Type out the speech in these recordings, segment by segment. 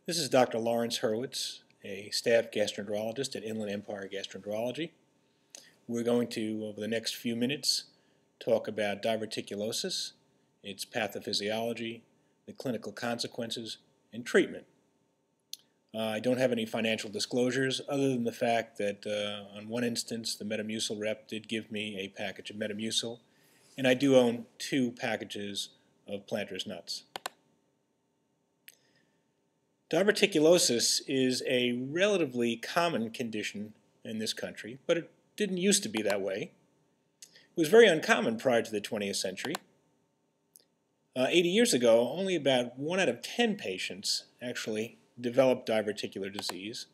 This is Dr. Lawrence Hurwitz, a staff gastroenterologist at Inland Empire Gastroenterology. We're going to, over the next few minutes, talk about diverticulosis, its pathophysiology, the clinical consequences, and treatment. I don't have any financial disclosures other than the fact that on one instance the Metamucil rep did give me a package of Metamucil, and I do own 2 packages of Planters nuts. Diverticulosis is a relatively common condition in this country, but it didn't used to be that way. It was very uncommon prior to the 20th century. 80 years ago, only about 1 out of 10 patients actually developed diverticular disease.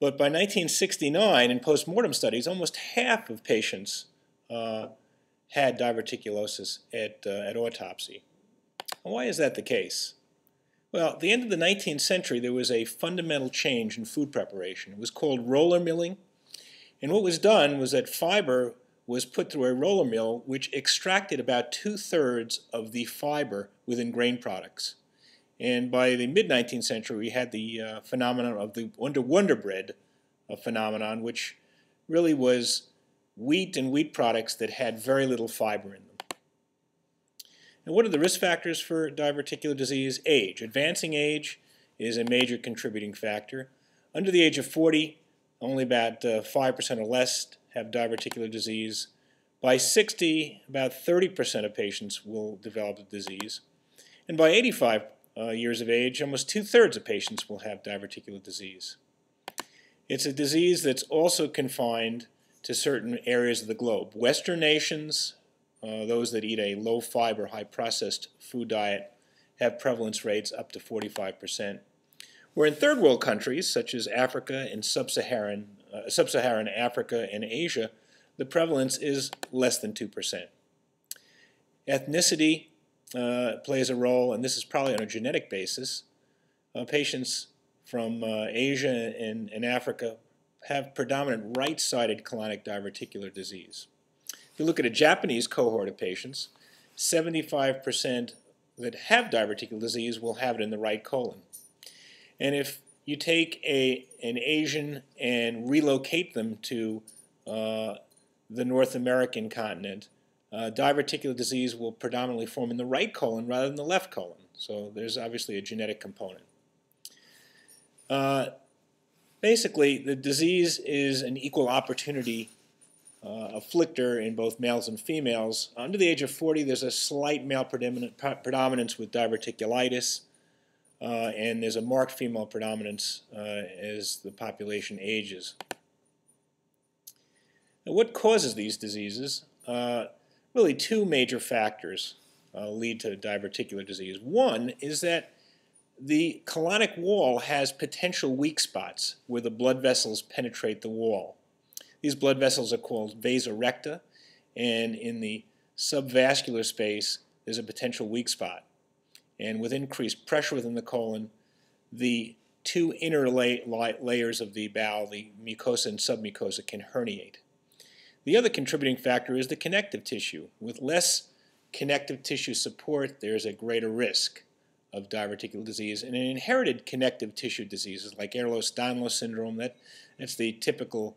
But by 1969, in postmortem studies, almost half of patients had diverticulosis at autopsy. Why is that the case? Well, at the end of the 19th century, there was a fundamental change in food preparation. It was called roller milling. And what was done was that fiber was put through a roller mill which extracted about 2/3 of the fiber within grain products. And by the mid-19th century, we had the phenomenon of the Wonder Bread phenomenon, which really was wheat and wheat products that had very little fiber in them. And what are the risk factors for diverticular disease? Age. Advancing age is a major contributing factor. Under the age of 40, only about 5% or less have diverticular disease. By 60, about 30% of patients will develop the disease. And by 85 years of age, almost 2/3 of patients will have diverticular disease. It's a disease that's also confined to certain areas of the globe. Western nations, those that eat a low-fiber, high-processed food diet, have prevalence rates up to 45%. Where in third world countries, such as Africa and sub-Saharan Africa and Asia, the prevalence is less than 2%. Ethnicity plays a role, and this is probably on a genetic basis. Patients from Asia and Africa have predominant right-sided colonic diverticular disease. If you look at a Japanese cohort of patients, 75% that have diverticular disease will have it in the right colon. And if you take an Asian and relocate them to the North American continent, diverticular disease will predominantly form in the right colon rather than the left colon. So there's obviously a genetic component. Basically, the disease is an equal opportunity afflictor in both males and females. Under the age of 40, there's a slight male predominance with diverticulitis, and there's a marked female predominance as the population ages. Now, what causes these diseases? Really 2 major factors lead to diverticular disease. One is that the colonic wall has potential weak spots where the blood vessels penetrate the wall. These blood vessels are called vasorecta, and in the subvascular space there's a potential weak spot. And with increased pressure within the colon, the 2 inner layers of the bowel, the mucosa and submucosa, can herniate. The other contributing factor is the connective tissue. With less connective tissue support, there's a greater risk of diverticular disease. And in inherited connective tissue diseases like Ehlers-Danlos syndrome, that's the typical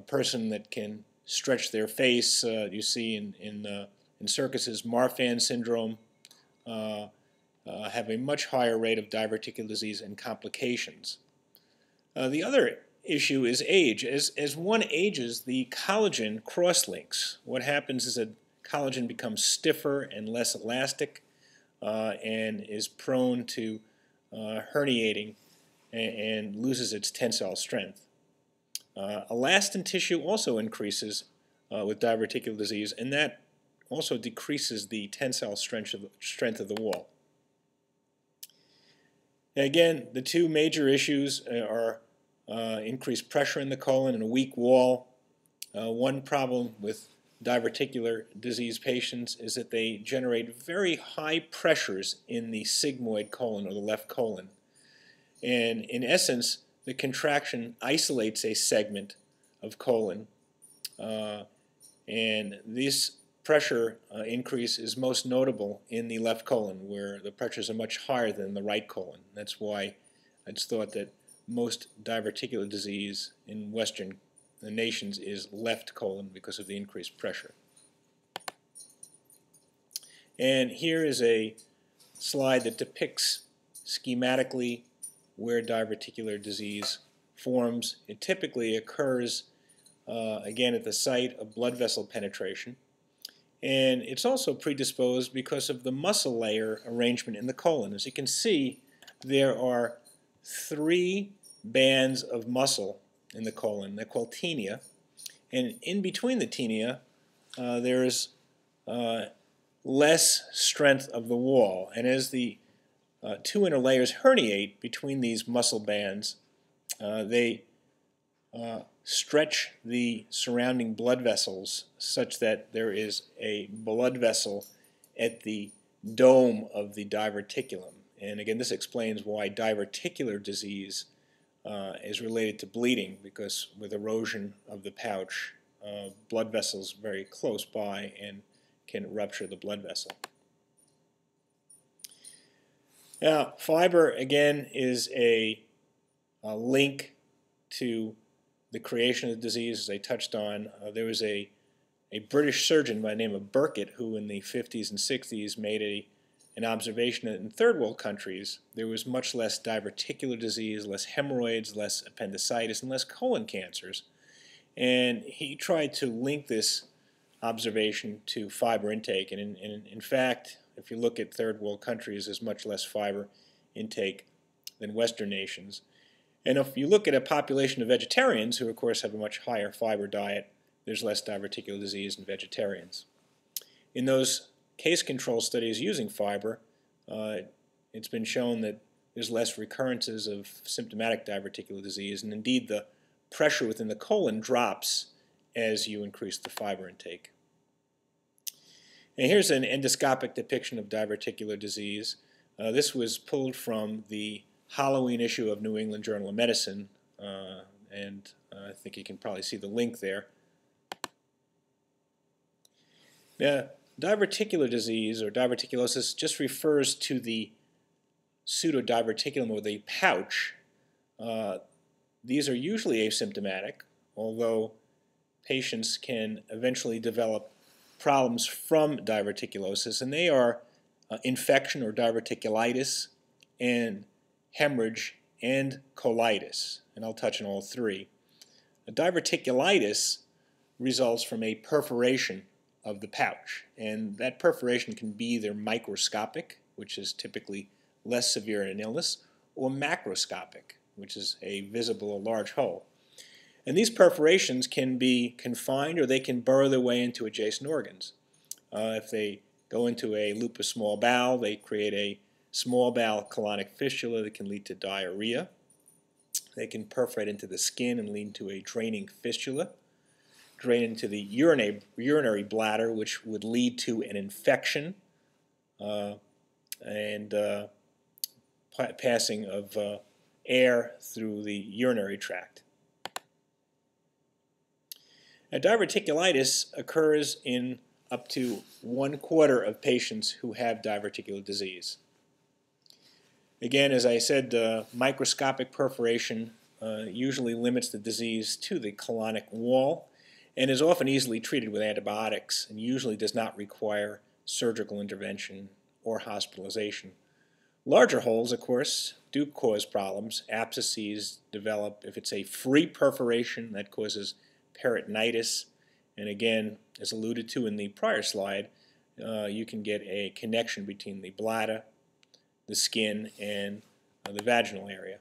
person that can stretch their face. You see in circuses, Marfan syndrome, have a much higher rate of diverticular disease and complications. The other issue is age. As one ages, the collagen cross-links. What happens is that collagen becomes stiffer and less elastic and is prone to herniating and loses its tensile strength. Elastin tissue also increases with diverticular disease, and that also decreases the tensile strength of the wall. Again, the 2 major issues are increased pressure in the colon and a weak wall. One problem with diverticular disease patients is that they generate very high pressures in the sigmoid colon or the left colon. And in essence, the contraction isolates a segment of colon, and this pressure increase is most notable in the left colon, where the pressures are much higher than the right colon. That's why it's thought that most diverticular disease in Western nations is left colon because of the increased pressure. And here is a slide that depicts schematically where diverticular disease forms. It typically occurs again at the site of blood vessel penetration, and it's also predisposed because of the muscle layer arrangement in the colon. As you can see, there are 3 bands of muscle in the colon. They're called tinea, and in between the tinea there is less strength of the wall, and as the 2 inner layers herniate between these muscle bands, they stretch the surrounding blood vessels such that there is a blood vessel at the dome of the diverticulum. And again, this explains why diverticular disease is related to bleeding, because with erosion of the pouch, blood vessels very close by and can rupture the blood vessel. Now, fiber, again, is a link to the creation of the disease, as I touched on. There was a British surgeon by the name of Burkitt who in the 50s and 60s made an observation that in third world countries there was much less diverticular disease, less hemorrhoids, less appendicitis, and less colon cancers. And he tried to link this observation to fiber intake. And in fact, if you look at third world countries, there's much less fiber intake than Western nations. And if you look at a population of vegetarians, who of course have a much higher fiber diet, there's less diverticular disease in vegetarians. In those case control studies using fiber, it's been shown that there's less recurrences of symptomatic diverticular disease, and indeed the pressure within the colon drops as you increase the fiber intake. And here's an endoscopic depiction of diverticular disease. This was pulled from the Halloween issue of New England Journal of Medicine, and I think you can probably see the link there. Now, diverticular disease, or diverticulosis, just refers to the pseudodiverticulum, or the pouch. These are usually asymptomatic, although patients can eventually develop problems from diverticulosis, and they are infection or diverticulitis, and hemorrhage, and colitis, and I'll touch on all 3. A diverticulitis results from a perforation of the pouch, and that perforation can be either microscopic, which is typically less severe in an illness, or macroscopic, which is a visible or large hole. And these perforations can be confined, or they can burrow their way into adjacent organs. If they go into a loop of small bowel, they create a small bowel colonic fistula that can lead to diarrhea. They can perforate into the skin and lead to a draining fistula, drain into the urinary bladder, which would lead to an infection and passing of air through the urinary tract. Now, diverticulitis occurs in up to 1/4 of patients who have diverticular disease. Again, as I said, microscopic perforation usually limits the disease to the colonic wall and is often easily treated with antibiotics, and usually does not require surgical intervention or hospitalization. Larger holes, of course, do cause problems. Abscesses develop. If it's a free perforation, that causes peritonitis, and again, as alluded to in the prior slide, you can get a connection between the bladder, the skin, and the vaginal area.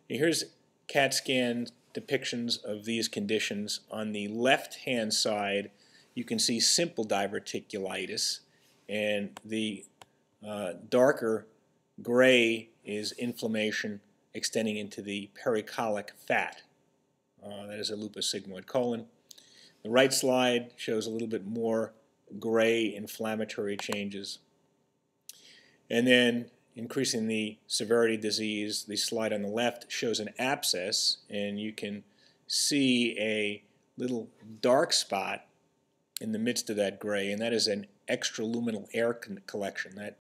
Now, here's CAT scan depictions of these conditions. On the left-hand side, you can see simple diverticulitis, and the darker gray is inflammation extending into the pericolic fat. That is a lupus sigmoid colon. The right slide shows a little bit more gray inflammatory changes. And then, increasing the severity of disease, the slide on the left shows an abscess, and you can see a little dark spot in the midst of that gray, and that is an extraluminal air collection. That